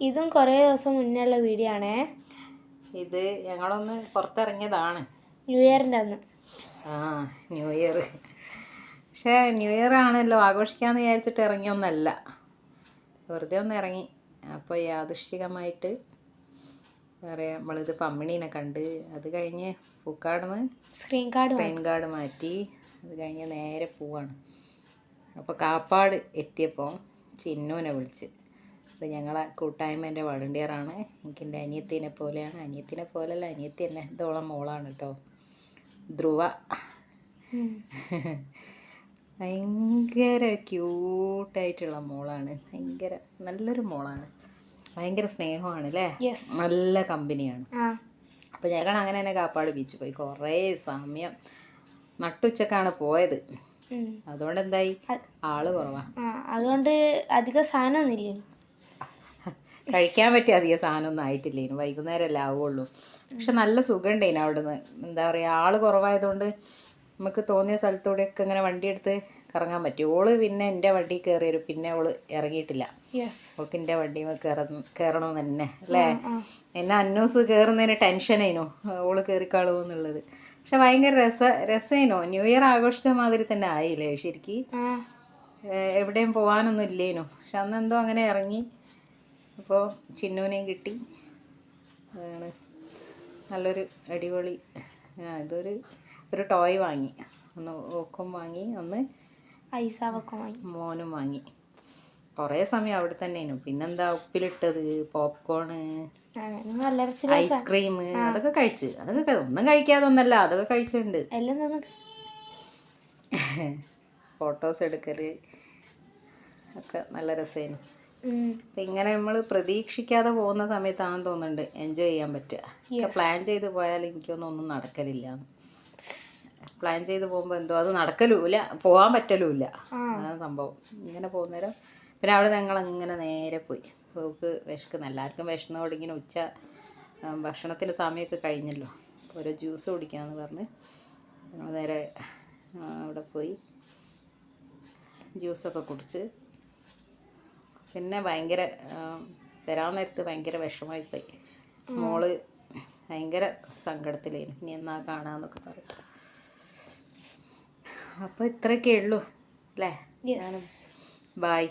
ഇതും കുറേ ദിവസം മുന്നേയുള്ള വീഡിയോ ആണേ. ഇത് ഞങ്ങളൊന്ന് പുറത്തിറങ്ങിയതാണ് ന്യൂ ഇയറിൻ്റെ അന്ന്. New year. പക്ഷേ ന്യൂ ഇയർ ആണല്ലോ ആഘോഷിക്കാമെന്ന് വിചാരിച്ചിട്ട് ഇറങ്ങിയൊന്നല്ല, വെറുതെ ഒന്ന് ഇറങ്ങി. അപ്പോൾ യാദൃശ്ചികമായിട്ട് പറയാം, നമ്മളിത് പമ്മിണീനെ കണ്ട്, അത് കഴിഞ്ഞ് പൂക്കാടുന്ന് സ്ക്രീൻ കാർഡ് മാറ്റി, അത് കഴിഞ്ഞ് നേരെ പോവാണ്. അപ്പോൾ കാപ്പാട് എത്തിയപ്പോൾ ചിന്നുവിനെ വിളിച്ച്. അത് ഞങ്ങളെ കൂട്ടായ്മേൻ്റെ വളണ്ടിയറാണ്. എനിക്കെൻ്റെ അനിയത്തിനെ പോലെയാണ്. അനിയത്തിനെ പോലെയല്ല, അനിയത്തി തന്നെ ഇതോളം മോളാണ് കേട്ടോ, ധ്രുവ. ഭയങ്കര ക്യൂട്ടായിട്ടുള്ള മോളാണ്, ഭയങ്കര നല്ലൊരു മോളാണ്, ഭയങ്കര സ്നേഹമാണ് അല്ലേ, നല്ല കമ്പനിയാണ്. അപ്പോൾ ഞങ്ങൾ അങ്ങനെ തന്നെ കാപ്പാട് ബീച്ച് പോയി. കുറേ സമയം നട്ടുച്ചക്കാണ് പോയത്. അതുകൊണ്ട് എന്തായി, ആള് കുറവാ. അതുകൊണ്ട് അധികം സാധനമൊന്നുമില്ല, കഴിക്കാൻ പറ്റിയ അധികം സാധനമൊന്നും ആയിട്ടില്ലേനു, വൈകുന്നേരമല്ലേ ആവുള്ളൂ. പക്ഷെ നല്ല സുഖമുണ്ടേനു അവിടുന്ന്. എന്താ പറയുക, ആള് കുറവായതുകൊണ്ട് നമുക്ക് തോന്നിയ സ്ഥലത്തൂടെയൊക്കെ ഇങ്ങനെ വണ്ടി എടുത്ത് കറങ്ങാൻ പറ്റും. ഓള് പിന്നെ എൻ്റെ വണ്ടി കയറി വരും, പിന്നെ ഓള് ഇറങ്ങിയിട്ടില്ല. ഓൾക്ക് എൻ്റെ വണ്ടിയിൽ കയറണമെന്ന് തന്നെ അല്ലേ. എന്നെ അന്നൂസ് കയറുന്നതിന് ടെൻഷനേനു, ഓള് കയറിക്കാളൂ എന്നുള്ളത്. പക്ഷെ ഭയങ്കര രസേനോ, ന്യൂ ഇയർ ആഘോഷിച്ച മാതിരി തന്നെ ആയില്ലേ ശരിക്കും. എവിടെയും പോകാനൊന്നും ഇല്ലേനു, പക്ഷെ അന്നെന്തോ അങ്ങനെ ഇറങ്ങി. അപ്പോൾ ചിന്നുവിനെയും കിട്ടി. അതാണ് നല്ലൊരു അടിപൊളി. ഒരു ടോയ് വാങ്ങി, ഒന്ന് ഓക്കും വാങ്ങി, ഒന്ന് ഐസാവൊക്കെ വാങ്ങി, മോനും വാങ്ങി. കുറേ സമയം അവിടെ തന്നെയായിരുന്നു. പിന്നെന്താ, ഉപ്പിലിട്ടത്, പോപ്കോണ്, ഐസ്ക്രീം, അതൊക്കെ കഴിച്ച്. അതൊക്കെ ഒന്നും കഴിക്കാതെ ഒന്നല്ല, അതൊക്കെ കഴിച്ചിട്ടുണ്ട്. ഫോട്ടോസ് എടുക്കൽ ഒക്കെ നല്ല രസമായിരുന്നു. അപ്പം ഇങ്ങനെ നമ്മൾ പ്രതീക്ഷിക്കാതെ പോകുന്ന സമയത്താണെന്ന് തോന്നുന്നുണ്ട് എൻജോയ് ചെയ്യാൻ പറ്റുക. ഒക്കെ പ്ലാൻ ചെയ്ത് പോയാൽ എനിക്കൊന്നും നടക്കലില്ല. പ്ലാൻ ചെയ്ത് പോകുമ്പോൾ എന്തോ അത് നടക്കലുമില്ല, പോകാൻ പറ്റലുമില്ല, അതാണ് സംഭവം. ഇങ്ങനെ പോകുന്നേരം പിന്നെ അവിടെ ഞങ്ങളങ്ങനെ നേരെ പോയി. പോക്ക് വിശക്കുന്ന, എല്ലാവർക്കും വിശന്നോട് ഇങ്ങനെ ഉച്ച ഭക്ഷണത്തിൻ്റെ സമയമൊക്കെ കഴിഞ്ഞല്ലോ. ഓരോ ജ്യൂസ് കുടിക്കാമെന്ന് പറഞ്ഞ് ഞങ്ങൾ നേരെ അവിടെ പോയി ജ്യൂസൊക്കെ കുടിച്ച്. പിന്നെ ഭയങ്കര വരാൻ നേരത്ത് ഭയങ്കര വിഷമമായിപ്പോയി. മോള് ഭയങ്കര സങ്കടത്തിലായിരുന്നു, ഇനി എന്നാ കാണാമെന്നൊക്കെ പറയും. അപ്പോൾ ഇത്രയൊക്കെ ഉള്ളൂ അല്ലേ. ബൈ.